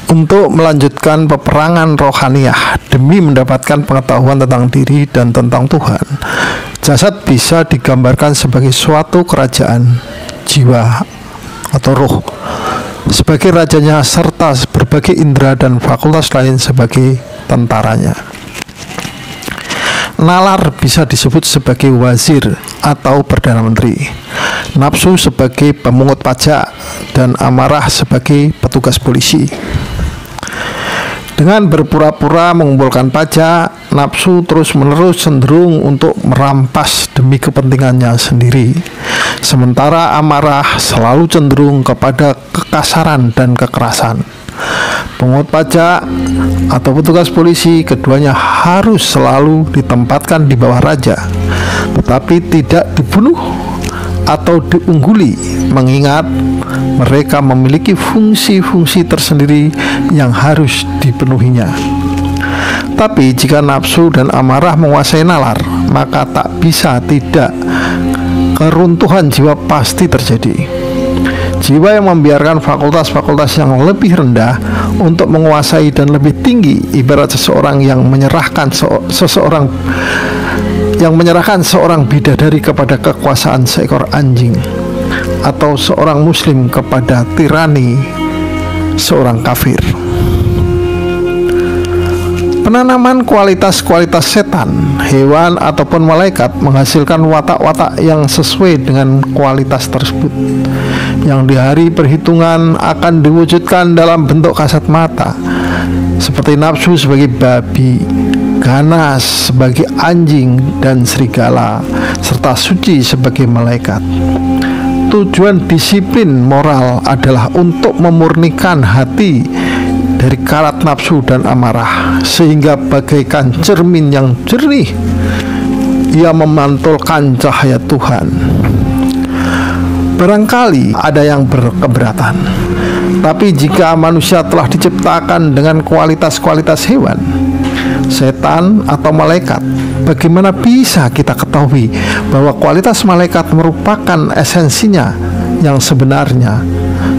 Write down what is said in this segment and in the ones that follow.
untuk melanjutkan peperangan rohaniah demi mendapatkan pengetahuan tentang diri dan tentang Tuhan. Jasad bisa digambarkan sebagai suatu kerajaan jiwa atau roh sebagai rajanya, serta berbagai indera dan fakultas lain sebagai tentaranya. Nalar bisa disebut sebagai wazir atau perdana menteri, nafsu sebagai pemungut pajak, dan amarah sebagai petugas polisi. Dengan berpura-pura mengumpulkan pajak, nafsu terus-menerus cenderung untuk merampas demi kepentingannya sendiri, sementara amarah selalu cenderung kepada kekasaran dan kekerasan. Pungut pajak atau petugas polisi, keduanya harus selalu ditempatkan di bawah raja, tetapi tidak dibunuh atau diungguli, mengingat mereka memiliki fungsi-fungsi tersendiri yang harus dipenuhinya. Tapi jika nafsu dan amarah menguasai nalar, maka tak bisa tidak keruntuhan jiwa pasti terjadi. Jiwa yang membiarkan fakultas-fakultas yang lebih rendah untuk menguasai dan lebih tinggi, ibarat seseorang yang menyerahkan seorang bidadari kepada kekuasaan seekor anjing, atau seorang muslim kepada tirani seorang kafir. Penanaman kualitas-kualitas setan, hewan, ataupun malaikat menghasilkan watak-watak yang sesuai dengan kualitas tersebut, yang di hari perhitungan akan diwujudkan dalam bentuk kasat mata, seperti nafsu sebagai babi, ganas sebagai anjing dan serigala, serta suci sebagai malaikat. Tujuan disiplin moral adalah untuk memurnikan hati dari karat nafsu dan amarah, sehingga bagaikan cermin yang jernih ia memantulkan cahaya Tuhan. Barangkali ada yang berkeberatan, tapi jika manusia telah diciptakan dengan kualitas-kualitas hewan, setan, atau malaikat, bagaimana bisa kita ketahui bahwa kualitas malaikat merupakan esensinya yang sebenarnya,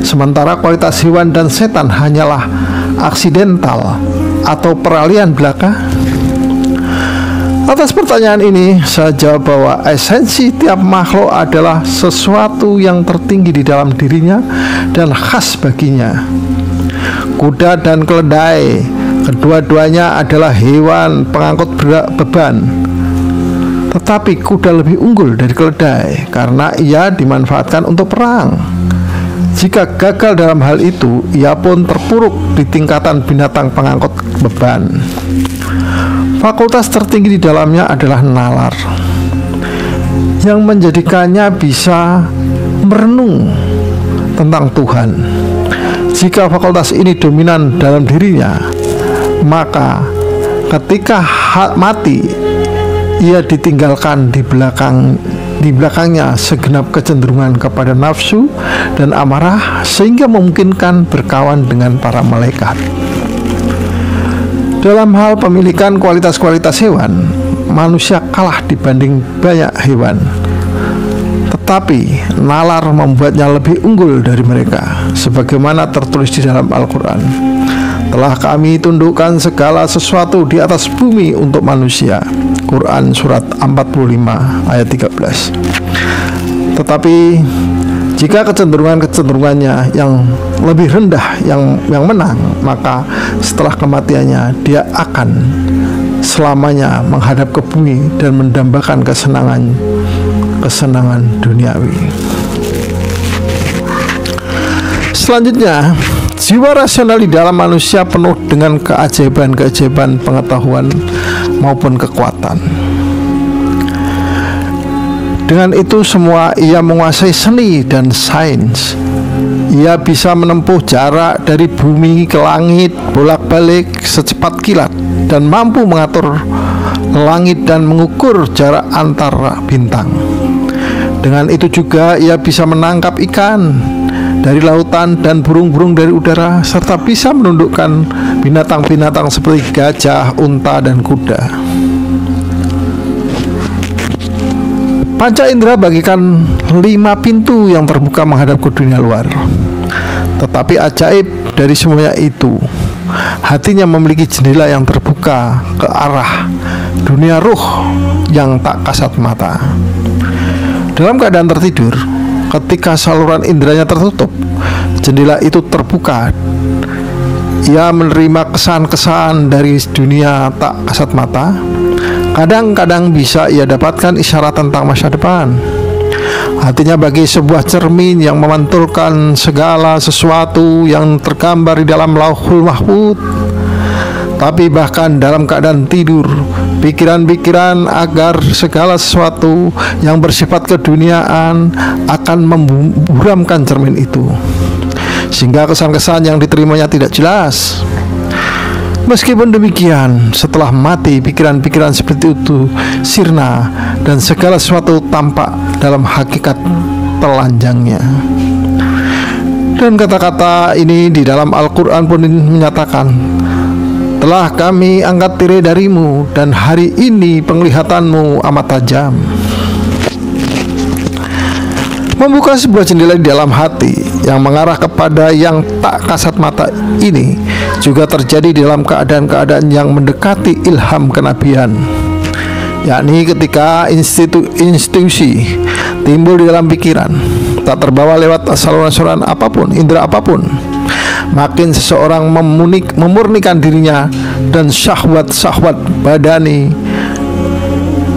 sementara kualitas hewan dan setan hanyalah aksidental atau peralihan belaka? Atas pertanyaan ini, saya jawab bahwa esensi tiap makhluk adalah sesuatu yang tertinggi di dalam dirinya dan khas baginya. Kuda dan keledai, kedua-duanya adalah hewan pengangkut beban, tetapi kuda lebih unggul dari keledai karena ia dimanfaatkan untuk perang. Jika gagal dalam hal itu, ia pun terpuruk di tingkatan binatang pengangkut beban. Fakultas tertinggi di dalamnya adalah nalar, yang menjadikannya bisa merenung tentang Tuhan. Jika fakultas ini dominan dalam dirinya, maka ketika mati, ia ditinggalkan di belakangnya segenap kecenderungan kepada nafsu dan amarah, sehingga memungkinkan berkawan dengan para malaikat. Dalam hal pemilikan kualitas-kualitas hewan, manusia kalah dibanding banyak hewan, tetapi nalar membuatnya lebih unggul dari mereka, sebagaimana tertulis di dalam Al-Quran. Telah kami tundukkan segala sesuatu di atas bumi untuk manusia. Quran surat 45 ayat 13. Tetapi jika kecenderungannya yang lebih rendah yang menang, maka setelah kematiannya dia akan selamanya menghadap ke bumi dan mendambakan kesenangan duniawi. Selanjutnya, jiwa rasional di dalam manusia penuh dengan keajaiban-keajaiban pengetahuan maupun kekuatan. Dengan itu semua ia menguasai seni dan sains. Ia bisa menempuh jarak dari bumi ke langit bolak-balik secepat kilat, dan mampu mengatur langit dan mengukur jarak antar bintang. Dengan itu juga ia bisa menangkap ikan dari lautan dan burung-burung dari udara, serta bisa menundukkan binatang-binatang seperti gajah, unta, dan kuda. Panca indera bagikan 5 pintu yang terbuka menghadap ke dunia luar. Tetapi ajaib dari semuanya itu, hatinya memiliki jendela yang terbuka ke arah dunia ruh yang tak kasat mata. Dalam keadaan tertidur, ketika saluran inderanya tertutup, jendela itu terbuka. Ia menerima kesan-kesan dari dunia tak kasat mata. Kadang-kadang bisa ia dapatkan isyarat tentang masa depan. Hatinya bagi sebuah cermin yang memantulkan segala sesuatu yang tergambar di dalam Lauhul Mahfuz. Tapi bahkan dalam keadaan tidur, pikiran-pikiran agar segala sesuatu yang bersifat keduniaan akan memburamkan cermin itu, sehingga kesan-kesan yang diterimanya tidak jelas. Meskipun demikian, setelah mati pikiran-pikiran seperti itu sirna dan segala sesuatu tampak dalam hakikat telanjangnya. Dan kata-kata ini di dalam Al-Quran pun menyatakan, telah kami angkat tirai darimu dan hari ini penglihatanmu amat tajam. Membuka sebuah jendela di dalam hati yang mengarah kepada yang tak kasat mata ini juga terjadi dalam keadaan-keadaan yang mendekati ilham kenabian, yakni ketika institusi timbul di dalam pikiran, tak terbawa lewat saluran-saluran apapun, indera apapun. Makin seseorang memurnikan dirinya dan syahwat-syahwat badani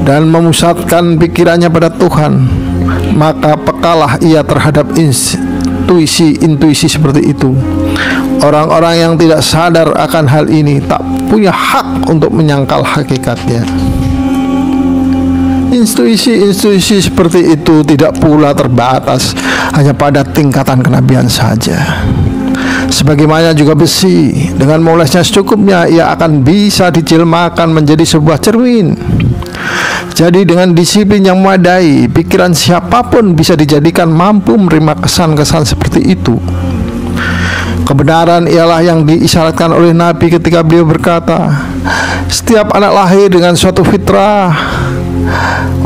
dan memusatkan pikirannya pada Tuhan, maka pekalah ia terhadap intuisi seperti itu. Orang-orang yang tidak sadar akan hal ini tak punya hak untuk menyangkal hakikatnya. Intuisi seperti itu tidak pula terbatas hanya pada tingkatan kenabian saja. Sebagaimana juga besi, dengan molesnya secukupnya ia akan bisa dijelmakan menjadi sebuah cermin. Jadi dengan disiplin yang memadai, pikiran siapapun bisa dijadikan mampu menerima kesan-kesan seperti itu. Kebenaran ialah yang diisyaratkan oleh Nabi ketika beliau berkata, setiap anak lahir dengan suatu fitrah,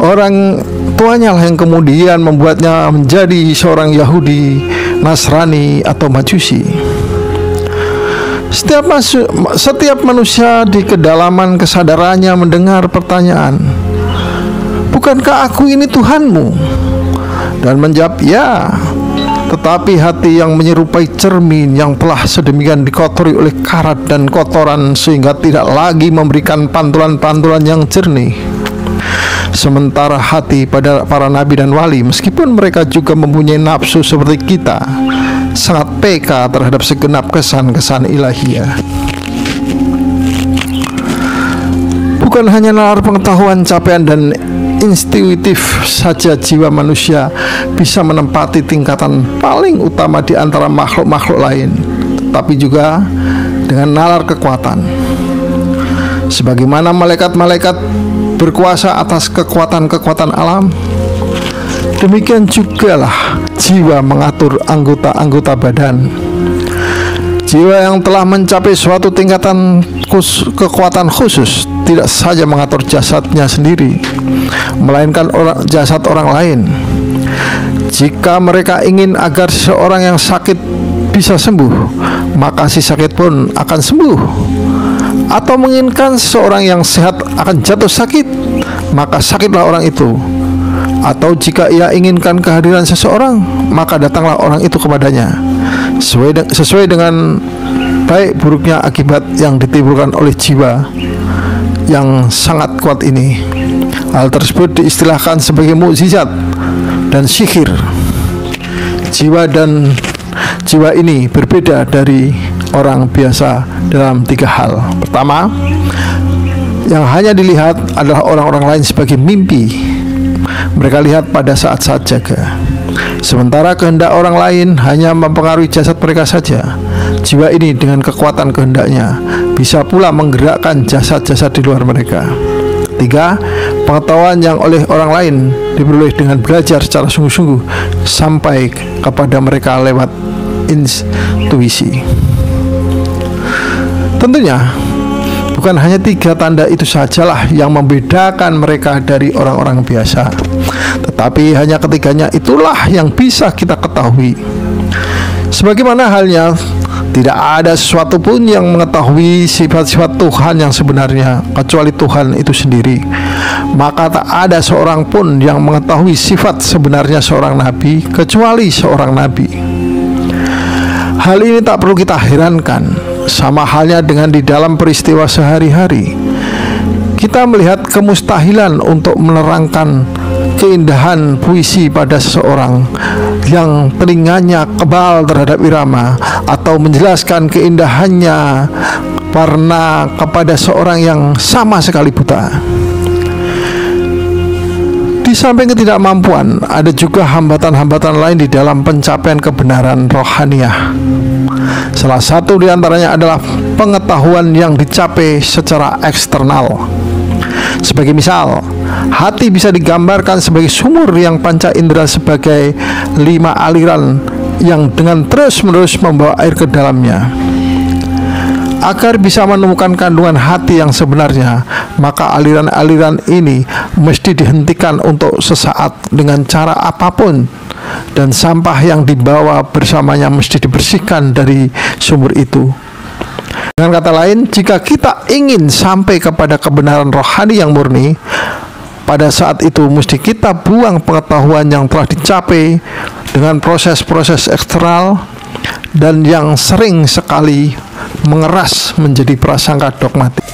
orang tuanya lah yang kemudian membuatnya menjadi seorang Yahudi, Nasrani atau Majusi. Setiap manusia di kedalaman kesadarannya mendengar pertanyaan, bukankah aku ini Tuhanmu? Dan menjawab ya. Tetapi hati yang menyerupai cermin yang telah sedemikian dikotori oleh karat dan kotoran sehingga tidak lagi memberikan pantulan-pantulan yang jernih. Sementara hati pada para nabi dan wali, meskipun mereka juga mempunyai nafsu seperti kita, sangat peka terhadap segenap kesan-kesan ilahiyah. Bukan hanya nalar pengetahuan, capaian dan intuitif saja jiwa manusia bisa menempati tingkatan paling utama di antara makhluk-makhluk lain, tapi juga dengan nalar kekuatan. Sebagaimana malaikat-malaikat berkuasa atas kekuatan-kekuatan alam, demikian jugalah jiwa mengatur anggota-anggota badan. Jiwa yang telah mencapai suatu tingkatan kekuatan khusus tidak saja mengatur jasadnya sendiri, melainkan jasad orang lain. Jika mereka ingin agar seseorang yang sakit bisa sembuh, maka si sakit pun akan sembuh. Atau menginginkan seseorang yang sehat akan jatuh sakit, maka sakitlah orang itu. Atau jika ia inginkan kehadiran seseorang, maka datanglah orang itu kepadanya, sesuai dengan baik buruknya akibat yang ditimbulkan oleh jiwa yang sangat kuat ini. Hal tersebut diistilahkan sebagai mukjizat dan sihir. Jiwa ini berbeda dari orang biasa dalam 3 hal. Pertama, yang hanya dilihat adalah orang-orang lain sebagai mimpi. Mereka lihat pada saat-saat jaga, sementara kehendak orang lain hanya mempengaruhi jasad mereka saja. Jiwa ini dengan kekuatan kehendaknya bisa pula menggerakkan jasad-jasad di luar mereka. 3, pengetahuan yang oleh orang lain diperoleh dengan belajar secara sungguh-sungguh sampai kepada mereka lewat intuisi. Tentunya bukan hanya 3 tanda itu sajalah yang membedakan mereka dari orang-orang biasa, tetapi hanya ketiganya itulah yang bisa kita ketahui. Sebagaimana halnya tidak ada sesuatu pun yang mengetahui sifat-sifat Tuhan yang sebenarnya kecuali Tuhan itu sendiri, maka tak ada seorang pun yang mengetahui sifat sebenarnya seorang nabi kecuali seorang nabi. Hal ini tak perlu kita herankan. Sama halnya dengan di dalam peristiwa sehari-hari, kita melihat kemustahilan untuk menerangkan keindahan puisi pada seseorang yang telinganya kebal terhadap irama, atau menjelaskan keindahannya warna kepada seorang yang sama sekali buta. Di samping ketidakmampuan, ada juga hambatan-hambatan lain di dalam pencapaian kebenaran rohaniah. Salah satu di antaranya adalah pengetahuan yang dicapai secara eksternal. Sebagai misal, hati bisa digambarkan sebagai sumur yang panca indera sebagai 5 aliran yang dengan terus-menerus membawa air ke dalamnya. Agar bisa menemukan kandungan hati yang sebenarnya, maka aliran-aliran ini mesti dihentikan untuk sesaat dengan cara apapun, dan sampah yang dibawa bersamanya mesti dibersihkan dari sumur itu. Dengan kata lain, jika kita ingin sampai kepada kebenaran rohani yang murni, pada saat itu mesti kita buang pengetahuan yang telah dicapai dengan proses-proses eksternal dan yang sering sekali mengeras menjadi prasangka dogmatik.